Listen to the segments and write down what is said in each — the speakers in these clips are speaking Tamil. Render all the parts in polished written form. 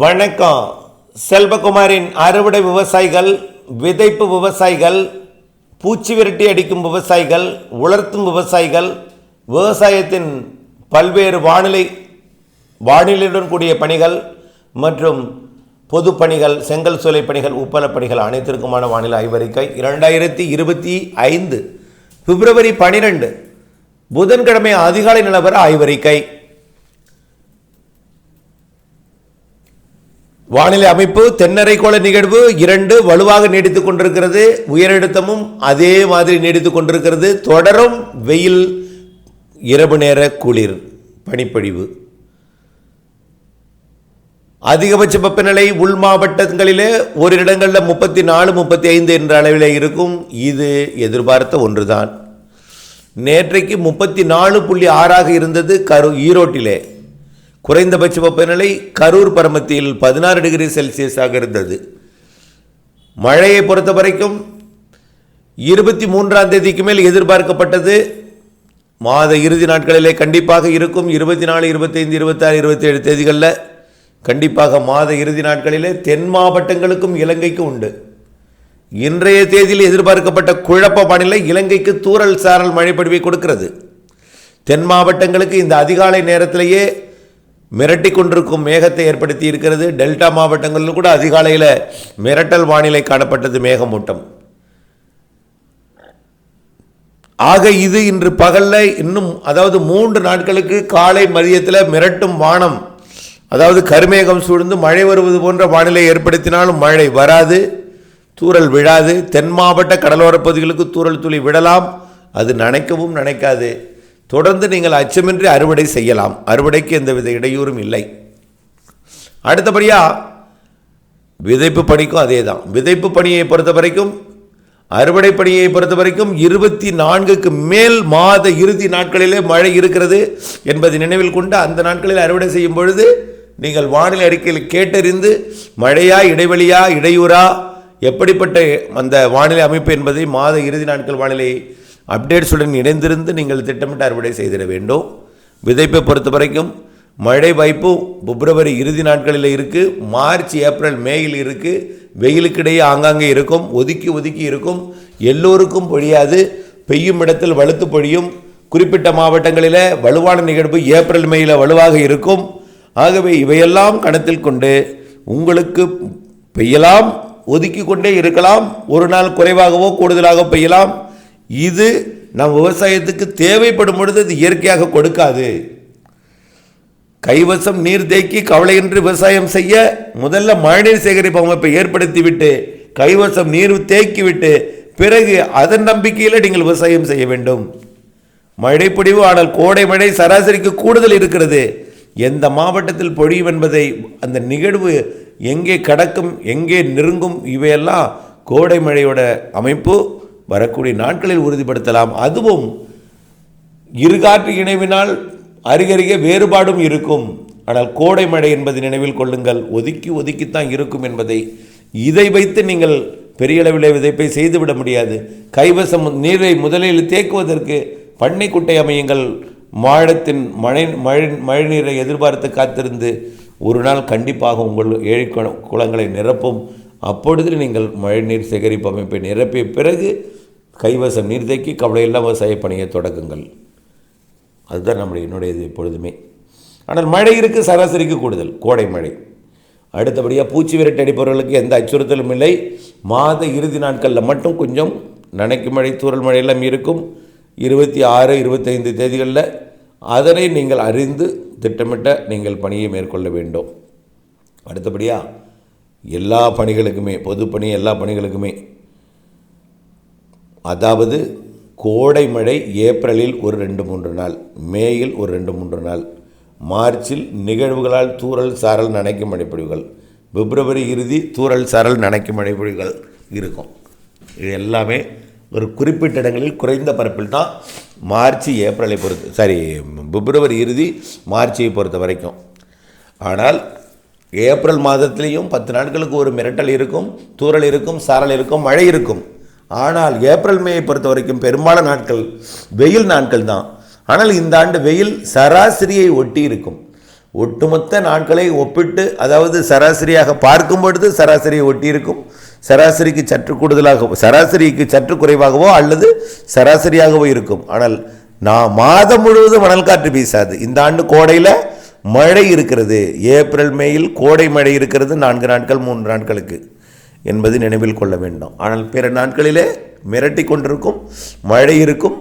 வணக்கம். செல்வகுமாரின் அறுவடை விவசாயிகள், விதைப்பு விவசாயிகள், பூச்சி விரட்டி அடிக்கும் விவசாயிகள், உலர்த்தும் விவசாயிகள், விவசாயத்தின் பல்வேறு வானிலையுடன் கூடிய பணிகள் மற்றும் பொது பணிகள், செங்கல் சூளை பணிகள், உப்பள பணிகள் அனைத்திற்குமான வானிலை ஆய்வறிக்கை 2025 பிப்ரவரி 12 புதன்கிழமை அதிகாலை நிலவர ஆய்வறிக்கை. வானிலை அமைப்பு தென்னரைக்கோள நிகழ்வு 2 வலுவாக நீடித்துக் கொண்டிருக்கிறது. உயரழுத்தமும் அதே மாதிரி நீடித்துக் கொண்டிருக்கிறது. தொடரும் வெயில், இரவு நேர குளிர், பனிப்பொழிவு. அதிகபட்ச வெப்பநிலை உள் மாவட்டங்களிலே ஒரு இடங்களில் 34, 35 என்ற அளவில் இருக்கும். இது எதிர்பார்த்த ஒன்றுதான். நேற்றைக்கு 34.6 இருந்தது ஈரோட்டிலே. குறைந்தபட்ச வெப்பநிலை கரூர் பரமத்தியில் 16 டிகிரி செல்சியஸாக இருந்தது. மழையை பொறுத்த வரைக்கும் 23ஆம் தேதிக்கு மேல் எதிர்பார்க்கப்பட்டது. மாத இறுதி நாட்களிலே கண்டிப்பாக இருக்கும். 24, 25, 26, 27 தேதிகளில் கண்டிப்பாக மாத இறுதி நாட்களிலே தென் மாவட்டங்களுக்கும் இலங்கைக்கும் உண்டு. இன்றைய தேதியில் எதிர்பார்க்கப்பட்ட குழப்ப வானிலை இலங்கைக்கு தூறல் சாரல் மழை பொழிவை கொடுக்கிறது. தென் மாவட்டங்களுக்கு இந்த அதிகாலை நேரத்திலேயே மிரட்டி கொண்டிருக்கும் மேகத்தை ஏற்படுத்தி இருக்கிறது. டெல்டா மாவட்டங்களில் கூட அதிகாலையில் மிரட்டல் வானிலை காணப்பட்டது, மேகமூட்டம். ஆக இது இன்று பகலில் இன்னும் 3 நாட்களுக்கு காலை மதியத்தில் மிரட்டும் வானம், கருமேகம் சூழ்ந்து மழை வருவது போன்ற வானிலை ஏற்படுத்தினாலும் மழை வராது, தூறல் விழாது. தென் மாவட்ட கடலோரப் பகுதிகளுக்கு தூறல் துளி விடலாம், அது நனைக்கவும் நனைக்காது. தொடர்ந்து நீங்கள் அச்சமின்றி அறுவடை செய்யலாம். அறுவடைக்கு எந்தவித இடையூறும் இல்லை. அடுத்தபடியாக விதைப்பு பணிக்கும் அதே தான். விதைப்பு பணியை பொறுத்த வரைக்கும், அறுவடை பணியை பொறுத்த வரைக்கும் 24க்கு மேல் மாத இறுதி நாட்களிலே மழை இருக்கிறது என்பதை நினைவில் கொண்டு அந்த நாட்களில் அறுவடை செய்யும் பொழுது நீங்கள் வானிலை அறிக்கையில் கேட்டறிந்து மழையா, இடைவெளியா, இடையூறா, எப்படிப்பட்ட அந்த வானிலை அமைப்பு என்பதை மாத இறுதி நாட்கள் வானிலை அப்டேட்ஸுடன் இணைந்திருந்து நீங்கள் திட்டமிட்டு அறுவடை செய்திட வேண்டும். விதைப்பை பொறுத்த வரைக்கும் மழை வாய்ப்பு பிப்ரவரி இறுதி நாட்களில் இருக்குது. மார்ச், ஏப்ரல், மேயில் இருக்குது. வெயிலுக்கிடையே ஆங்காங்கே இருக்கும், ஒதுக்கி இருக்கும். எல்லோருக்கும் பொழியாது. பெய்யும் இடத்தில் வலுத்து பொழியும். குறிப்பிட்ட மாவட்டங்களில் வலுவான நிகழ்வு ஏப்ரல், மேயில் வலுவாக இருக்கும். ஆகவே இவையெல்லாம் கணத்தில் கொண்டு உங்களுக்கு பெய்யலாம், ஒதுக்கி கொண்டே இருக்கலாம். ஒரு நாள் குறைவாகவோ கூடுதலாக பெய்யலாம். இது நம் விவசாயத்துக்கு தேவைப்படும் பொழுது அது இயற்கையாக கொடுக்காது. கைவசம் நீர் தேக்கி கவலையின்றி விவசாயம் செய்ய முதல்ல மழைநீர் சேகரிப்பு அமைப்பை ஏற்படுத்திவிட்டு கைவசம் நீர் தேக்கிவிட்டு பிறகு அதன் நம்பிக்கையில் நீங்கள் விவசாயம் செய்ய வேண்டும். மழை பொழிவு, ஆனால் கோடை மழை சராசரிக்கு கூடுதல் இருக்கிறது. எந்த மாவட்டத்தில் பொழியும் என்பதை, அந்த நிகழ்வு எங்கே கடக்கும், எங்கே நெருங்கும், இவையெல்லாம் கோடை மழையோட அமைப்பு வரக்கூடிய நாட்களில் உறுதிப்படுத்தலாம். அதுவும் இருகாற்று இணைவினால் அருகருகே வேறுபாடும் இருக்கும். ஆனால் கோடை மழை என்பதை நினைவில் கொள்ளுங்கள். ஒதுக்கித்தான் இருக்கும் என்பதை. இதை வைத்து நீங்கள் பெரிய அளவில் விதைப்பை செய்துவிட முடியாது. கைவசம் நீரை முதலில் தேக்குவதற்கு பண்ணை குட்டை அமையுங்கள். மாழத்தின் மழை நீரை எதிர்பார்த்து காத்திருந்து ஒரு நாள் கண்டிப்பாக உங்கள் 7 குளங்களை நிரப்பும். அப்பொழுது நீங்கள் மழைநீர் சேகரிப்பு அமைப்பை நிரப்பிய பிறகு கைவசம் நீர் தேக்கி கவலையெல்லாம் விவசாய பணியை தொடக்குங்கள். அதுதான் என்னுடையது எப்பொழுதுமே. ஆனால் மழை இருக்குது, சராசரிக்கு கூடுதல் கோடை மழை. அடுத்தபடியாக பூச்சி விரட்டி அடிப்பவர்களுக்கு எந்த அச்சுறுத்தலும் இல்லை. மாத இறுதி நாட்களில் மட்டும் கொஞ்சம் நனைக்கும் மழை, தூறல் மழையெல்லாம் இருக்கும். 26, 25 தேதிகளில் அதனை நீங்கள் அறிந்து திட்டமிட்ட நீங்கள் பணியை மேற்கொள்ள வேண்டும். அடுத்தபடியாக எல்லா பணிகளுக்குமே, பொதுப்பணி எல்லா பணிகளுக்குமே, கோடை மழை ஏப்ரலில் ஒரு 2-3 நாள், மேயில் ஒரு 2-3 நாள், மார்ச்சில் நிகழ்வுகளால் தூறல் சாரல் நனைக்கும் மழைப்பொழிவுகள், பிப்ரவரி இறுதி தூறல் சாரல் நனைக்கும் மழைப்பொழிவுகள் இருக்கும். இது எல்லாமே ஒரு குறிப்பிட்ட இடங்களில் குறைந்த பரப்பில் தான். மார்ச், ஏப்ரலை பிப்ரவரி இறுதி, மார்ச்சை பொறுத்த வரைக்கும். ஆனால் ஏப்ரல் மாதத்திலையும் 10 நாட்களுக்கு ஒரு மிரட்டல் இருக்கும், தூறல் இருக்கும், சாரல் இருக்கும், மழை இருக்கும். ஆனால் ஏப்ரல், மேயை பொறுத்த வரைக்கும் பெரும்பாலான நாட்கள் வெயில் நாட்கள் தான். ஆனால் இந்த ஆண்டு வெயில் சராசரியை ஒட்டி இருக்கும். ஒட்டுமொத்த நாட்களை ஒப்பிட்டு, அதாவது சராசரியாக பார்க்கும் பொழுது சராசரியை ஒட்டியிருக்கும், சராசரிக்கு சற்று கூடுதலாகவோ சராசரிக்கு சற்று குறைவாகவோ அல்லது சராசரியாகவோ இருக்கும். ஆனால் மாதம் முழுவதும் மணல் காற்று வீசாது. இந்த ஆண்டு கோடையில் மழை இருக்கிறது, ஏப்ரல் மேயில் கோடை மழை இருக்கிறது 4 நாட்கள் 3 நாட்களுக்கு என்பது நினைவில் கொள்ள வேண்டும். ஆனால் பிற நாட்களிலே மிரட்டி கொண்டிருக்கும், மழை இருக்கும்,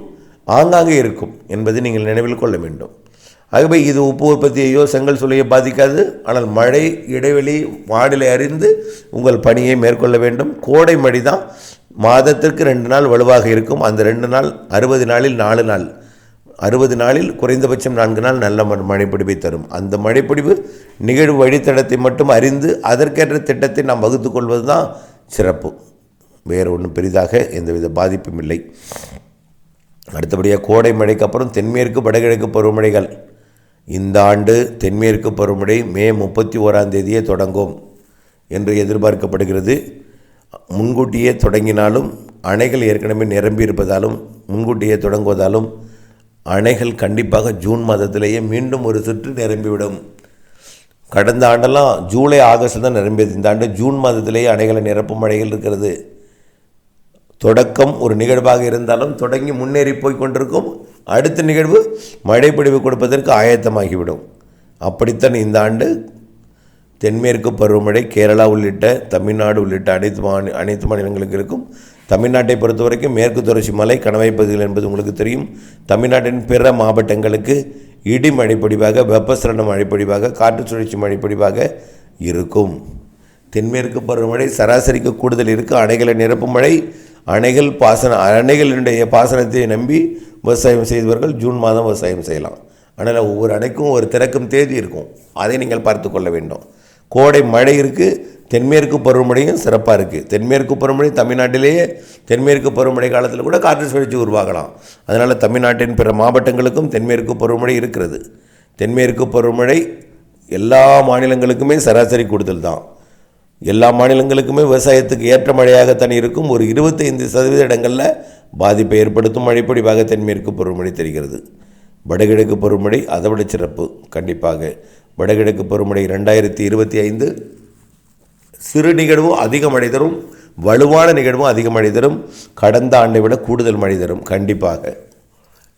ஆங்காங்கே இருக்கும் என்பது நீங்கள் நினைவில் கொள்ள வேண்டும். ஆகவே இது உப்பு உற்பத்தியையோ செங்கல் சூளையோ பாதிக்காது. ஆனால் மழை இடைவெளி வானிலை அறிந்து உங்கள் பணியை மேற்கொள்ள வேண்டும். கோடை மழை தான் மாதத்திற்கு 2 நாள் வலுவாக இருக்கும். அந்த 2 நாள் 60 நாளில் 4 நாள், 60 நாளில் குறைந்தபட்சம் 4 நாள் நல்ல மழைப்பொழிவை தரும். அந்த மழைப்பொழிவு நிகழ்வு வழித்தடத்தை மட்டும் அறிந்து அதற்கேற்ற திட்டத்தை நாம் வகுத்து கொள்வது தான் சிறப்பு. வேறு ஒன்றும் பெரிதாக எந்தவித பாதிப்பும் இல்லை. அடுத்தபடியாக கோடை மழைக்கு அப்புறம் தென்மேற்கு வடகிழக்கு பருவமழைகள். இந்த ஆண்டு தென்மேற்கு பருவமழை மே 31 தொடங்கும் என்று எதிர்பார்க்கப்படுகிறது. முன்கூட்டியே தொடங்கினாலும் அணைகள் ஏற்கனவே நிரம்பி இருப்பதாலும் முன்கூட்டியே தொடங்குவதாலும் அணைகள் கண்டிப்பாக ஜூன் மாதத்திலேயே மீண்டும் ஒரு சுற்று நிரம்பிவிடும். கடந்த ஆண்டெல்லாம் ஜூலை ஆகஸ்ட் தான் நிரம்பியது. இந்த ஆண்டு ஜூன் மாதத்திலேயே அணைகளை நிரப்பும் மழைகள் இருக்கிறது. தொடக்கம் ஒரு நிகழ்வாக இருந்தாலும் தொடங்கி முன்னேறி போய் கொண்டிருக்கும். அடுத்த நிகழ்வு மழைப்பொழிவு கொடுப்பதற்கு ஆயத்தமாகிவிடும். அப்படித்தான் இந்த ஆண்டு தென்மேற்கு பருவமழை கேரளா உள்ளிட்ட தமிழ்நாடு உள்ளிட்ட அனைத்து மாநிலங்களுக்கு இருக்கும். தமிழ்நாட்டை பொறுத்த வரைக்கும் மேற்கு தொடர்ச்சி மலை கணவாய் பகுதிகள் என்பது உங்களுக்கு தெரியும். தமிழ்நாட்டின் பிற மாவட்டங்களுக்கு இடி மழைப்பொழிவாக, வெப்பசலன மழைப்பொழிவாக, காற்று சுழற்சி மழைப்பொழிவாக இருக்கும். தென்மேற்கு பருவமழை சராசரிக்கு கூடுதல் இருக்குது. அணைகளை நிரப்பும் மழை, அணைகளினுடைய பாசனத்தை நம்பி விவசாயம் செய்தவர்கள் ஜூன் மாதம் விவசாயம் செய்யலாம். ஆனால் ஒவ்வொரு அணைக்கும் ஒரு திறக்கும் தேதி இருக்கும், அதை நீங்கள் பார்த்து கொள்ள வேண்டும். கோடை மழை இருக்குது, தென்மேற்கு பருவமழையும் சிறப்பாக இருக்குது. தென்மேற்கு பருவமழை தமிழ்நாட்டிலேயே தென்மேற்கு பருவமழை காலத்தில் கூட காற்று சுழற்சி உருவாகலாம். அதனால் தமிழ்நாட்டின் பிற மாவட்டங்களுக்கும் தென்மேற்கு பருவமழை இருக்கிறது. தென்மேற்கு பருவமழை எல்லா மாநிலங்களுக்குமே சராசரி கூடுதல் தான். எல்லா மாநிலங்களுக்குமே விவசாயத்துக்கு ஏற்ற மழையாகத்தான் இருக்கும். ஒரு 25% இடங்களில் பாதிப்பை ஏற்படுத்தும் மழைப்பொழிவாக தென்மேற்கு பருவமழை தெரிகிறது. வடகிழக்கு பருவமழை அதை விட சிறப்பு. கண்டிப்பாக வடகிழக்கு பருவமழை 2025 சிறு நிகழ்வும் அதிக மழை தரும், வலுவான நிகழ்வும் அதிக மழை தரும், கடந்த ஆண்டை விட கூடுதல் மழை தரும். கண்டிப்பாக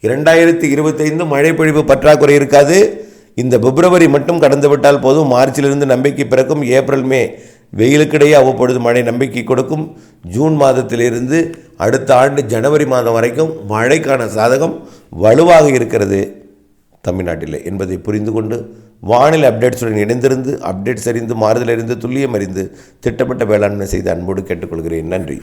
2025 மழைப்பொழிவு பற்றாக்குறை இருக்காது. இந்த பிப்ரவரி மட்டும் கடந்து விட்டால் போதும். மார்ச்சிலிருந்து நம்பிக்கை பிறக்கும். ஏப்ரல் மே வெயிலுக்கிடையே அவ்வப்பொழுது மழை நம்பிக்கை கொடுக்கும். ஜூன் மாதத்திலிருந்து அடுத்த ஆண்டு ஜனவரி மாதம் வரைக்கும் மழைக்கான சாதகம் வலுவாக இருக்கிறது தமிழ்நாட்டில் என்பதை புரிந்து கொண்டு வானிலை அப்டேட்ஸுடன் இணைந்திருந்து அப்டேட்ஸ் அறிந்து மாறுதல் அறிந்து துல்லியம் அறிந்து திட்டமிட்ட வேளாண்மை செய்து அன்போடு கேட்டுக்கொள்கிறேன். நன்றி.